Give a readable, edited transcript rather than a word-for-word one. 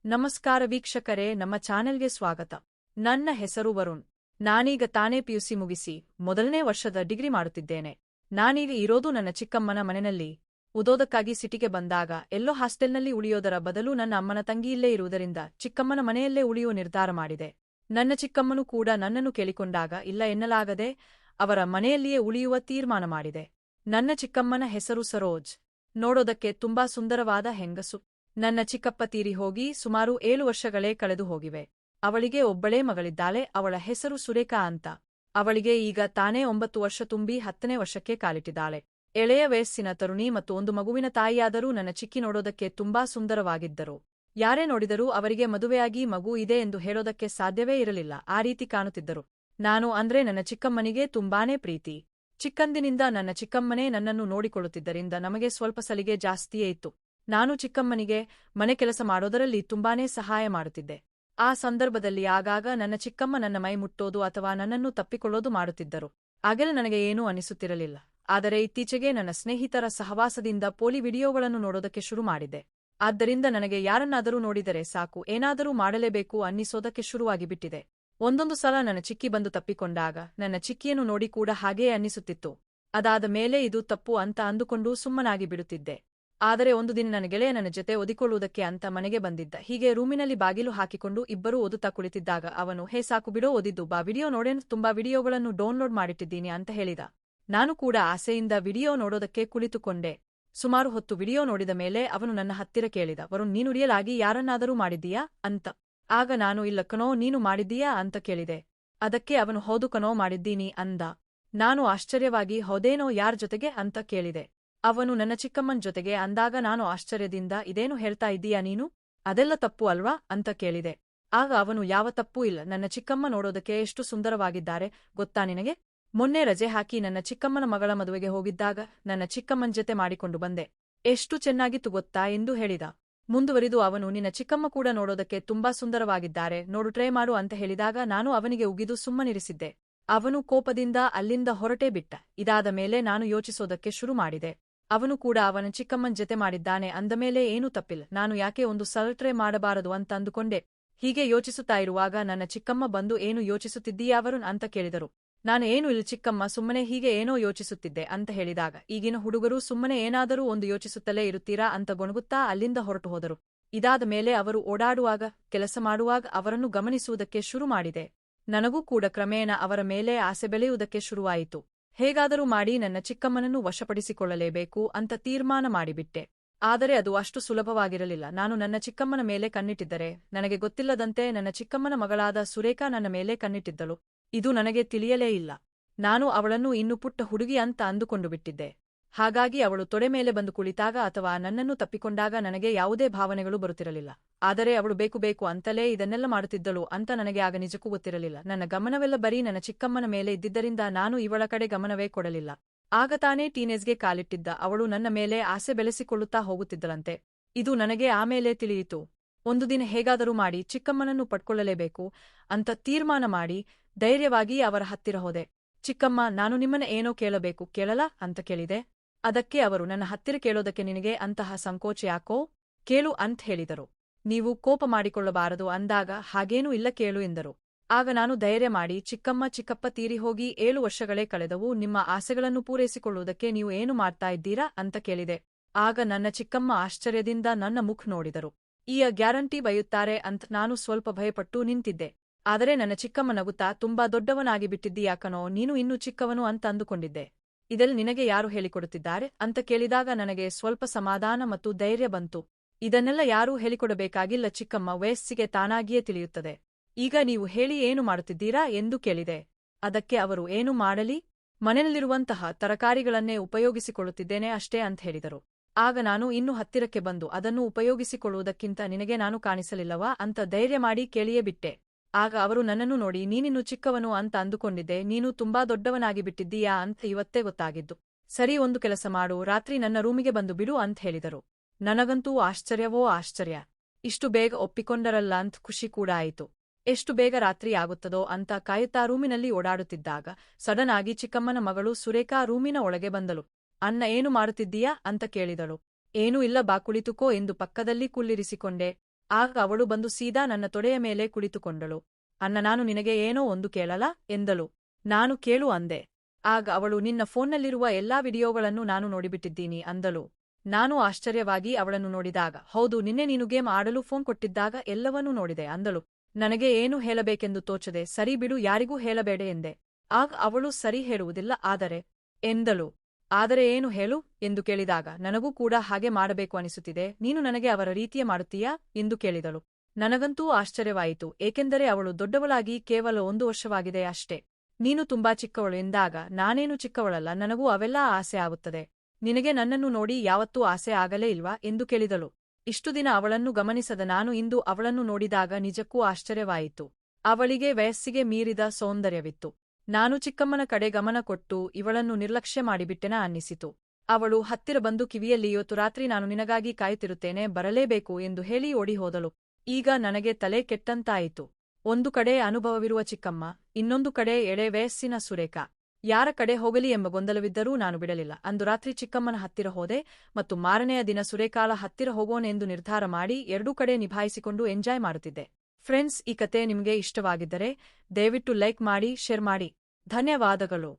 ನಮಸ್ಕಾರ ವೀಕ್ಷಕರೇ, ನಮ್ಮ ಚಾನೆಲ್ಗೆ ಸ್ವಾಗತ. ನನ್ನ ಹೆಸರು ವರುಣ್. ನಾನೀಗ ತಾನೇ ಪಿಯುಸಿ ಮುಗಿಸಿ ಮೊದಲನೇ ವರ್ಷದ ಡಿಗ್ರಿ ಮಾಡುತ್ತಿದ್ದೇನೆ. ನಾನೀಗ ಇರೋದು ನನ್ನ ಚಿಕ್ಕಮ್ಮನ ಮನೆಯಲ್ಲಿ. ಓದೋದಕ್ಕಾಗಿ ಸಿಟಿಗೆ ಬಂದಾಗ ಎಲ್ಲೋ ಹಾಸ್ಟೆಲ್ನಲ್ಲಿ ಉಳಿಯೋದರ ಬದಲು ನನ್ನ ಅಮ್ಮನ ತಂಗಿ ಇಲ್ಲೇ ಇರುವುದರಿಂದ ಚಿಕ್ಕಮ್ಮನ ಮನೆಯಲ್ಲೇ ಉಳಿಯುವ ನಿರ್ಧಾರ ಮಾಡಿದೆ. ನನ್ನ ಚಿಕ್ಕಮ್ಮನೂ ಕೂಡ ನನ್ನನ್ನು ಕೇಳಿಕೊಂಡಾಗ ಇಲ್ಲ ಎನ್ನಲಾಗದೆ ಅವರ ಮನೆಯಲ್ಲಿಯೇ ಉಳಿಯುವ ತೀರ್ಮಾನ ಮಾಡಿದೆ. ನನ್ನ ಚಿಕ್ಕಮ್ಮನ ಹೆಸರು ಸರೋಜ್. ನೋಡೋದಕ್ಕೆ ತುಂಬಾ ಸುಂದರವಾದ ಹೆಂಗಸು. ನನ್ನ ಚಿಕ್ಕಪ್ಪ ತೀರಿ ಹೋಗಿ ಸುಮಾರು 7 ವರ್ಷಗಳೇ ಕಳೆದು ಹೋಗಿವೆ. ಅವಳಿಗೆ ಒಬ್ಬಳೇ ಮಗಳಿದ್ದಾಳೆ. ಅವಳ ಹೆಸರು ಸುರೇಖಾ ಅಂತ. ಅವಳಿಗೆ ಈಗ ತಾನೇ 9 ವರ್ಷ ತುಂಬಿ 10ನೇ ವರ್ಷಕ್ಕೆ ಕಾಲಿಟ್ಟಿದ್ದಾಳೆ. ಎಳೆಯ ವಯಸ್ಸಿನ ತರುಣಿ ಮತ್ತು ಒಂದು ಮಗುವಿನ ತಾಯಿಯಾದರೂ ನನ್ನ ಚಿಕ್ಕಿ ನೋಡೋದಕ್ಕೆ ತುಂಬಾ ಸುಂದರವಾಗಿದ್ದರು. ಯಾರೇ ನೋಡಿದರೂ ಅವರಿಗೆ ಮದುವೆಯಾಗಿ ಮಗು ಇದೆ ಎಂದು ಹೇಳೋದಕ್ಕೆ ಸಾಧ್ಯವೇ ಇರಲಿಲ್ಲ. ಆ ರೀತಿ ಕಾಣುತ್ತಿದ್ದರು. ನಾನು ಅಂದ್ರೆ ನನ್ನ ಚಿಕ್ಕಮ್ಮನಿಗೆ ತುಂಬಾನೇ ಪ್ರೀತಿ. ಚಿಕ್ಕಂದಿನಿಂದ ನನ್ನ ಚಿಕ್ಕಮ್ಮನೇ ನನ್ನನ್ನು ನೋಡಿಕೊಳ್ಳುತ್ತಿದ್ದರಿಂದ ನಮಗೆ ಸ್ವಲ್ಪ ಸಲಿಗೆ ಜಾಸ್ತಿಯೇ ಇತ್ತು. ನಾನು ಚಿಕ್ಕಮ್ಮನಿಗೆ ಮನೆ ಕೆಲಸ ಮಾಡೋದರಲ್ಲಿ ತುಂಬಾನೇ ಸಹಾಯ ಮಾಡುತ್ತಿದ್ದೆ. ಆ ಸಂದರ್ಭದಲ್ಲಿ ಆಗಾಗ ನನ್ನ ಚಿಕ್ಕಮ್ಮ ನನ್ನ ಮೈ ಮುಟ್ಟೋದು ಅಥವಾ ನನ್ನನ್ನು ತಪ್ಪಿಕೊಳ್ಳೋದು ಮಾಡುತ್ತಿದ್ದರು. ಆಗೆಲ್ಲ ನನಗೆ ಏನೂ ಅನಿಸುತ್ತಿರಲಿಲ್ಲ. ಆದರೆ ಇತ್ತೀಚೆಗೆ ನನ್ನ ಸ್ನೇಹಿತರ ಸಹವಾಸದಿಂದ ಪೋಲಿ ವಿಡಿಯೋಗಳನ್ನು ನೋಡೋದಕ್ಕೆ ಶುರು ಮಾಡಿದ್ದೆ. ಆದ್ದರಿಂದ ನನಗೆ ಯಾರನ್ನಾದರೂ ನೋಡಿದರೆ ಸಾಕು, ಏನಾದರೂ ಮಾಡಲೇಬೇಕು ಅನ್ನಿಸೋದಕ್ಕೆ ಶುರುವಾಗಿ ಬಿಟ್ಟಿದೆ. ಒಂದೊಂದು ಸಲ ನನ್ನ ಚಿಕ್ಕಿ ಬಂದು ತಪ್ಪಿಕೊಂಡಾಗ ನನ್ನ ಚಿಕ್ಕಿಯನ್ನು ನೋಡಿ ಕೂಡ ಹಾಗೆಯೇ ಅನ್ನಿಸುತ್ತಿತ್ತು. ಅದಾದ ಮೇಲೆ ಇದು ತಪ್ಪು ಅಂತ ಅಂದುಕೊಂಡು ಸುಮ್ಮನಾಗಿ ಬಿಡುತ್ತಿದ್ದೆ. ಆದರೆ ಒಂದು ದಿನ ನನ್ನ ಗೆಳೆಯ ನನ್ನ ಜೊತೆ ಓದಿಕೊಳ್ಳುವುದಕ್ಕೆ ಅಂತ ಮನೆಗೆ ಬಂದಿದ್ದ. ಹೀಗೆ ರೂಮಿನಲ್ಲಿ ಬಾಗಿಲು ಹಾಕಿಕೊಂಡು ಇಬ್ಬರೂ ಓದುತ್ತಾ ಕುಳಿತಿದ್ದಾಗ ಅವನು, ಹೇ ಸಾಕು ಬಿಡೋ ಓದಿದ್ದು, ಬಾ ವಿಡಿಯೋ ನೋಡೇನು, ತುಂಬಾ ವಿಡಿಯೋಗಳನ್ನು ಡೌನ್ಲೋಡ್ ಮಾಡಿಟ್ಟಿದ್ದೀನಿ ಅಂತ ಹೇಳಿದ. ನಾನು ಕೂಡ ಆಸೆಯಿಂದ ವಿಡಿಯೋ ನೋಡೋದಕ್ಕೆ ಕುಳಿತುಕೊಂಡೆ. ಸುಮಾರು ಹೊತ್ತು ವಿಡಿಯೋ ನೋಡಿದ ಮೇಲೆ ಅವನು ನನ್ನ ಹತ್ತಿರ ಕೇಳಿದ, ವರುಣ್, ನೀನು ರಿಯಲ್ ಆಗಿ ಯಾರನ್ನಾದರೂ ಮಾಡಿದ್ದೀಯಾ ಅಂತ. ಆಗ ನಾನು, ಇಲ್ಲ ಕಣೋ, ನೀನು ಮಾಡಿದ್ದೀಯಾ ಅಂತ ಕೇಳಿದೆ. ಅದಕ್ಕೆ ಅವನು, ಹೌದು ಕಣೋ, ಮಾಡಿದ್ದೀನಿ ಅಂದ. ನಾನು ಆಶ್ಚರ್ಯವಾಗಿ, ಹೌದೇನೋ, ಯಾರ್ ಜೊತೆಗೆ ಅಂತ ಕೇಳಿದೆ. ಅವನು ನನ್ನ ಚಿಕ್ಕಮ್ಮನ್ ಜೊತೆಗೆ ಅಂದಾಗ ನಾನು ಆಶ್ಚರ್ಯದಿಂದ, ಇದೇನು ಹೇಳ್ತಾ ಇದ್ದೀಯಾ ನೀನು, ಅದೆಲ್ಲ ತಪ್ಪು ಅಲ್ವಾ ಅಂತ ಕೇಳಿದೆ. ಆಗ ಅವನು, ಯಾವ ತಪ್ಪೂ ಇಲ್ಲ, ನನ್ನ ಚಿಕ್ಕಮ್ಮ ನೋಡೋದಕ್ಕೆ ಎಷ್ಟು ಸುಂದರವಾಗಿದ್ದಾರೆ ಗೊತ್ತಾ ನಿನಗೆ. ಮೊನ್ನೆ ರಜೆ ಹಾಕಿ ನನ್ನ ಚಿಕ್ಕಮ್ಮನ ಮಗಳ ಮದುವೆಗೆ ಹೋಗಿದ್ದಾಗ ನನ್ನ ಚಿಕ್ಕಮ್ಮನ್ ಜೊತೆ ಮಾಡಿಕೊಂಡು ಬಂದೆ. ಎಷ್ಟು ಚೆನ್ನಾಗಿತ್ತು ಗೊತ್ತಾ ಎಂದು ಹೇಳಿದ. ಮುಂದುವರಿದು ಅವನು, ನಿನ್ನ ಚಿಕ್ಕಮ್ಮ ಕೂಡ ನೋಡೋದಕ್ಕೆ ತುಂಬಾ ಸುಂದರವಾಗಿದ್ದಾರೆ, ನೋಡು, ಟ್ರೈ ಮಾಡು ಅಂತ ಹೇಳಿದಾಗ ನಾನು ಅವನಿಗೆ ಉಗಿದು ಸುಮ್ಮನಿರಿಸಿದ್ದೆ. ಅವನು ಕೋಪದಿಂದ ಅಲ್ಲಿಂದ ಹೊರಟೇ ಬಿಟ್ಟ. ಇದಾದ ಮೇಲೆ ನಾನು ಯೋಚಿಸೋದಕ್ಕೆ ಶುರು ಮಾಡಿದೆ. ಅವನು ಕೂಡ ಅವನ ಚಿಕ್ಕಮ್ಮನ್ ಜೊತೆ ಮಾಡಿದ್ದಾನೆ ಅಂದಮೇಲೆ ಏನೂ ತಪ್ಪಿಲ್ಲ, ನಾನು ಯಾಕೆ ಒಂದು ಸಲ ಟ್ರೈ ಮಾಡಬಾರದು ಅಂತ ಅಂದುಕೊಂಡೆ. ಹೀಗೆ ಯೋಚಿಸುತ್ತಾ ಇರುವಾಗ ನನ್ನ ಚಿಕ್ಕಮ್ಮ ಬಂದು, ಏನು ಯೋಚಿಸುತ್ತಿದ್ದೀಯಾ ವರುಣ್ ಅಂತ ಕೇಳಿದರು. ನಾನು, ಏನು ಇಲ್ಲ ಚಿಕ್ಕಮ್ಮ, ಸುಮ್ಮನೆ ಹೀಗೆ ಏನೋ ಯೋಚಿಸುತ್ತಿದ್ದೆ ಅಂತ ಹೇಳಿದಾಗ, ಈಗಿನ ಹುಡುಗರು ಸುಮ್ಮನೆ ಏನಾದರೂ ಒಂದು ಯೋಚಿಸುತ್ತಲೇ ಇರುತ್ತೀರಾ ಅಂತ ಗೊಣಗುತ್ತಾ ಅಲ್ಲಿಂದ ಹೊರಟು ಹೋದರು. ಇದಾದ ಮೇಲೆ ಅವರು ಓಡಾಡುವಾಗ, ಕೆಲಸ ಮಾಡುವಾಗ ಅವರನ್ನು ಗಮನಿಸುವುದಕ್ಕೆ ಶುರು ಮಾಡಿದೆ. ನನಗೂ ಕೂಡ ಕ್ರಮೇಣ ಅವರ ಮೇಲೆ ಆಸೆ ಬೆಳೆಯುವುದಕ್ಕೆ ಶುರುವಾಯಿತು. ಹೇಗಾದರೂ ಮಾಡಿ ನನ್ನ ಚಿಕ್ಕಮ್ಮನನ್ನು ವಶಪಡಿಸಿಕೊಳ್ಳಲೇಬೇಕು ಅಂತ ತೀರ್ಮಾನ ಮಾಡಿಬಿಟ್ಟೆ. ಆದರೆ ಅದು ಅಷ್ಟು ಸುಲಭವಾಗಿರಲಿಲ್ಲ. ನಾನು ನನ್ನ ಚಿಕ್ಕಮ್ಮನ ಮೇಲೆ ಕಣ್ಣಿಟ್ಟಿದ್ದರೆ ನನಗೆ ಗೊತ್ತಿಲ್ಲದಂತೆ ನನ್ನ ಚಿಕ್ಕಮ್ಮನ ಮಗಳಾದ ಸುರೇಖಾ ನನ್ನ ಮೇಲೆ ಕಣ್ಣಿಟ್ಟಿದ್ದಳು. ಇದು ನನಗೆ ತಿಳಿಯಲೇ ಇಲ್ಲ. ನಾನು ಅವಳನ್ನು ಇನ್ನು ಪುಟ್ಟ ಹುಡುಗಿ ಅಂತ ಅಂದುಕೊಂಡು ಬಿಟ್ಟಿದ್ದೆ. ಹಾಗಾಗಿ ಅವಳು ತೊಡೆ ಮೇಲೆ ಬಂದು ಕುಳಿತಾಗ ಅಥವಾ ನನ್ನನ್ನು ತಪ್ಪಿಕೊಂಡಾಗ ನನಗೆ ಯಾವುದೇ ಭಾವನೆಗಳು ಬರುತ್ತಿರಲಿಲ್ಲ. ಆದರೆ ಅವಳು ಬೇಕು ಬೇಕು ಅಂತಲೇ ಇದನ್ನೆಲ್ಲ ಮಾಡುತ್ತಿದ್ದಳು ಅಂತ ನನಗೆ ಆಗ ನಿಜಕ್ಕೂ ಗೊತ್ತಿರಲಿಲ್ಲ. ನನ್ನ ಗಮನವೆಲ್ಲ ಬರೀ ನನ್ನ ಚಿಕ್ಕಮ್ಮನ ಮೇಲೆ ಇದ್ದಿದ್ದರಿಂದ ನಾನು ಇವಳ ಕಡೆ ಗಮನವೇ ಕೊಡಲಿಲ್ಲ. ಆಗ ತಾನೇ ಟೀನೇಜ್ಗೆ ಕಾಲಿಟ್ಟಿದ್ದ ಅವಳು ನನ್ನ ಮೇಲೆ ಆಸೆ ಬೆಳೆಸಿಕೊಳ್ಳುತ್ತಾ ಹೋಗುತ್ತಿದ್ದಳಂತೆ. ಇದು ನನಗೆ ಆಮೇಲೆ ತಿಳಿಯಿತು. ಒಂದು ದಿನ ಹೇಗಾದರೂ ಮಾಡಿ ಚಿಕ್ಕಮ್ಮನನ್ನು ಪಡ್ಕೊಳ್ಳಲೇಬೇಕು ಅಂತ ತೀರ್ಮಾನ ಮಾಡಿ ಧೈರ್ಯವಾಗಿ ಅವರ ಹತ್ತಿರ ಹೋದೆ. ಚಿಕ್ಕಮ್ಮ, ನಾನು ನಿಮ್ಮನ್ನ ಏನೋ ಕೇಳಬೇಕು, ಕೇಳಲಾ ಅಂತ ಕೇಳಿದೆ. ಅದಕ್ಕೆ ಅವರು, ನನ್ನ ಹತ್ತಿರ ಕೇಳೋದಕ್ಕೆ ನಿನಗೆ ಅಂತಹ ಸಂಕೋಚ ಯಾಕೋ, ಕೇಳು ಅಂತ ಹೇಳಿದರು. ನೀವು ಕೋಪ ಮಾಡಿಕೊಳ್ಳಬಾರದು ಅಂದಾಗ, ಹಾಗೇನೂ ಇಲ್ಲ, ಕೇಳು ಎಂದರು. ಆಗ ನಾನು ಧೈರ್ಯ ಮಾಡಿ, ಚಿಕ್ಕಮ್ಮ, ಚಿಕ್ಕಪ್ಪ ತೀರಿ ಹೋಗಿ 7 ವರ್ಷಗಳೇ ಕಳೆದವು, ನಿಮ್ಮ ಆಸೆಗಳನ್ನು ಪೂರೈಸಿಕೊಳ್ಳುವುದಕ್ಕೆ ನೀವು ಏನು ಮಾಡ್ತಾ ಇದ್ದೀರಾ ಅಂತ ಕೇಳಿದೆ. ಆಗ ನನ್ನ ಚಿಕ್ಕಮ್ಮ ಆಶ್ಚರ್ಯದಿಂದ ನನ್ನ ಮುಖ ನೋಡಿದರು. ಈಗ ಗ್ಯಾರಂಟಿ ಬೈಯುತ್ತಾರೆ ಅಂತ ನಾನು ಸ್ವಲ್ಪ ಭಯಪಟ್ಟು ನಿಂತಿದ್ದೆ. ಆದರೆ ನನ್ನ ಚಿಕ್ಕಮ್ಮ ನಗುತ್ತಾ, ತುಂಬಾ ದೊಡ್ಡವನಾಗಿ ಬಿಟ್ಟಿದ್ದೀಯಾ ಕಣೋ, ನೀನು ಇನ್ನೂ ಚಿಕ್ಕವನು ಅಂತ ಅಂದುಕೊಂಡಿದ್ದೆ. ಇದೆಲ್ಲ ನಿನಗೆ ಯಾರು ಹೇಳಿಕೊಡುತ್ತಿದ್ದಾರೆ ಅಂತ ಕೇಳಿದಾಗ ನನಗೆ ಸ್ವಲ್ಪ ಸಮಾಧಾನ ಮತ್ತು ಧೈರ್ಯ ಬಂತು. ಇದನ್ನೆಲ್ಲ ಯಾರೂ ಹೇಳಿಕೊಡಬೇಕಾಗಿಲ್ಲ ಚಿಕ್ಕಮ್ಮ, ವಯಸ್ಸಿಗೆ ತಾನಾಗಿಯೇ ತಿಳಿಯುತ್ತದೆ. ಈಗ ನೀವು ಹೇಳಿ ಏನು ಮಾಡುತ್ತಿದ್ದೀರಾ ಎಂದು ಕೇಳಿದೆ. ಅದಕ್ಕೆ ಅವರು, ಏನು ಮಾಡಲಿ, ಮನೆಯಲ್ಲಿರುವಂತಹ ತರಕಾರಿಗಳನ್ನೇ ಉಪಯೋಗಿಸಿಕೊಳ್ಳುತ್ತಿದ್ದೇನೆ ಅಷ್ಟೇ ಅಂತ ಹೇಳಿದರು. ಆಗ ನಾನು ಇನ್ನು ಹತ್ತಿರಕ್ಕೆ ಬಂದು, ಅದನ್ನು ಉಪಯೋಗಿಸಿಕೊಳ್ಳುವುದಕ್ಕಿಂತ ನಿನಗೆ ನಾನು ಕಾಣಿಸಲಿಲ್ಲವಾ ಅಂತ ಧೈರ್ಯ ಮಾಡಿ ಕೇಳಿಯೇ ಬಿಟ್ಟೆ. ಆಗ ಅವರು ನನ್ನನ್ನು ನೋಡಿ, ನೀನಿನ್ನು ಚಿಕ್ಕವನು ಅಂತ ಅಂದುಕೊಂಡಿದ್ದೆ, ನೀನು ತುಂಬಾ ದೊಡ್ಡವನಾಗಿ ಬಿಟ್ಟಿದ್ದೀಯಾ ಅಂತ ಇವತ್ತೇ ಗೊತ್ತಾಗಿದ್ದು. ಸರಿ, ಒಂದು ಕೆಲಸ ಮಾಡು, ರಾತ್ರಿ ನನ್ನ ರೂಮಿಗೆ ಬಂದು ಬಿಡು ಅಂತ ಹೇಳಿದರು. ನನಗಂತೂ ಆಶ್ಚರ್ಯವೋ ಆಶ್ಚರ್ಯ. ಇಷ್ಟು ಬೇಗ ಒಪ್ಪಿಕೊಂಡರಲ್ಲ ಅಂತ ಖುಷಿ ಕೂಡ ಆಯಿತು. ಎಷ್ಟು ಬೇಗ ರಾತ್ರಿ ಆಗುತ್ತದೋ ಅಂತ ಕಾಯುತ್ತಾ ರೂಮಿನಲ್ಲಿ ಓಡಾಡುತ್ತಿದ್ದಾಗ ಸಡನ್ ಆಗಿ ಚಿಕ್ಕಮ್ಮನ ಮಗಳು ಸುರೇಖಾ ರೂಮಿನ ಒಳಗೆ ಬಂದಳು. ಅನ್ನ, ಏನು ಮಾಡುತ್ತಿದ್ದೀಯಾ ಅಂತ ಕೇಳಿದಳು. ಏನೂ ಇಲ್ಲ, ಬಾ ಕುಳಿತುಕೋ ಎಂದು ಪಕ್ಕದಲ್ಲಿ ಕುಳ್ಳಿರಿಸಿಕೊಂಡೆ. ಆಗ ಅವಳು ಬಂದು ಸೀದಾ ನನ್ನ ತೊಡೆಯ ಮೇಲೆ ಕುಳಿತುಕೊಂಡಳು. ಅನ್ನ, ನಾನು ನಿನಗೆ ಏನೋ ಒಂದು ಕೇಳಲಾ ಎಂದಳು. ನಾನು ಕೇಳು ಅಂದೆ. ಆಗ ಅವಳು, ನಿನ್ನ ಫೋನ್ನಲ್ಲಿರುವ ಎಲ್ಲಾ ವಿಡಿಯೋಗಳನ್ನು ನಾನು ನೋಡಿಬಿಟ್ಟಿದ್ದೀನಿ ಅಂದಳು. ನಾನು ಆಶ್ಚರ್ಯವಾಗಿ ಅವಳನ್ನು ನೋಡಿದಾಗ, ಹೌದು, ನಿನ್ನೆ ನೀನು ಗೇಮ್ ಆಡಲು ಫೋನ್ ಕೊಟ್ಟಿದ್ದಾಗ ಎಲ್ಲವನ್ನೂ ನೋಡಿದೆ ಅಂದಳು. ನನಗೆ ಏನು ಹೇಳಬೇಕೆಂದು ತೋಚದೆ, ಸರಿ ಬಿಡು, ಯಾರಿಗೂ ಹೇಳಬೇಡೆ ಎಂದೆ. ಆಗ ಅವಳು, ಸರಿ, ಹೇಳುವುದಿಲ್ಲ, ಆದರೆ ಎಂದಳು. ಆದರೆ ಏನು ಹೇಳು ಎಂದು ಕೇಳಿದಾಗ, ನನಗೂ ಕೂಡ ಹಾಗೆ ಮಾಡಬೇಕು ಅನಿಸುತ್ತಿದೆ, ನೀನು ನನಗೆ ಅವರ ರೀತಿಯೇ ಮಾಡುತ್ತೀಯಾ ಎಂದು ಕೇಳಿದಳು. ನನಗಂತೂ ಆಶ್ಚರ್ಯವಾಯಿತು, ಏಕೆಂದರೆ ಅವಳು ದೊಡ್ಡವಳಾಗಿ ಕೇವಲ 1 ವರ್ಷವಾಗಿದೆ ಅಷ್ಟೇ. ನೀನು ತುಂಬಾ ಚಿಕ್ಕವಳು ಎಂದಾಗ, ನಾನೇನು ಚಿಕ್ಕವಳಲ್ಲ, ನನಗೂ ಅವೆಲ್ಲಾ ಆಸೆ ಆಗುತ್ತದೆ. ನಿನಗೆ ನನ್ನನ್ನು ನೋಡಿ ಯಾವತ್ತೂ ಆಸೆ ಆಗಲೇ ಇಲ್ವಾ ಎಂದು ಕೇಳಿದಳು. ಇಷ್ಟು ದಿನ ಅವಳನ್ನು ಗಮನಿಸದ ನಾನು ಇಂದು ಅವಳನ್ನು ನೋಡಿದಾಗ ನಿಜಕ್ಕೂ ಆಶ್ಚರ್ಯವಾಯಿತು. ಅವಳಿಗೆ ವಯಸ್ಸಿಗೆ ಮೀರಿದ ಸೌಂದರ್ಯವಿತ್ತು. ನಾನು ಚಿಕ್ಕಮ್ಮನ ಕಡೆ ಗಮನ ಕೊಟ್ಟು ಇವಳನ್ನು ನಿರ್ಲಕ್ಷ್ಯ ಮಾಡಿಬಿಟ್ಟೆನಾ ಅನ್ನಿಸಿತು. ಅವಳು ಹತ್ತಿರ ಬಂದು ಕಿವಿಯಲ್ಲಿ, ಇವತ್ತು ರಾತ್ರಿ ನಾನು ನಿನಗಾಗಿ ಕಾಯುತ್ತಿರುತ್ತೇನೆ, ಬರಲೇಬೇಕು ಎಂದು ಹೇಳಿ ಓಡಿ ಹೋದಳು. ಈಗ ನನಗೆ ತಲೆ ಕೆಟ್ಟಂತಾಯಿತು. ಒಂದು ಕಡೆ ಅನುಭವವಿರುವ ಚಿಕ್ಕಮ್ಮ, ಇನ್ನೊಂದು ಕಡೆ ಎಳೆ ವಯಸ್ಸಿನ ಸುರೇಖಾ. ಯಾರ ಕಡೆ ಹೋಗಲಿ ಎಂಬ ಗೊಂದಲವಿದ್ದರೂ ನಾನು ಬಿಡಲಿಲ್ಲ. ಅಂದು ರಾತ್ರಿ ಚಿಕ್ಕಮ್ಮನ ಹತ್ತಿರ ಹೋದೆ ಮತ್ತು ಮಾರನೆಯ ದಿನ ಸುರೇಖಾಳ ಹತ್ತಿರ ಹೋಗೋಣೆಂದು ನಿರ್ಧಾರ ಮಾಡಿ ಎರಡೂ ಕಡೆ ನಿಭಾಯಿಸಿಕೊಂಡು ಎಂಜಾಯ್ ಮಾಡುತ್ತಿದ್ದೆ. ಫ್ರೆಂಡ್ಸ್, ಈ ಕತೆ ನಿಮಗೆ ಇಷ್ಟವಾಗಿದ್ದರೆ ದಯವಿಟ್ಟು ಲೈಕ್ ಮಾಡಿ, ಶೇರ್ ಮಾಡಿ. ಧನ್ಯವಾದಗಳು.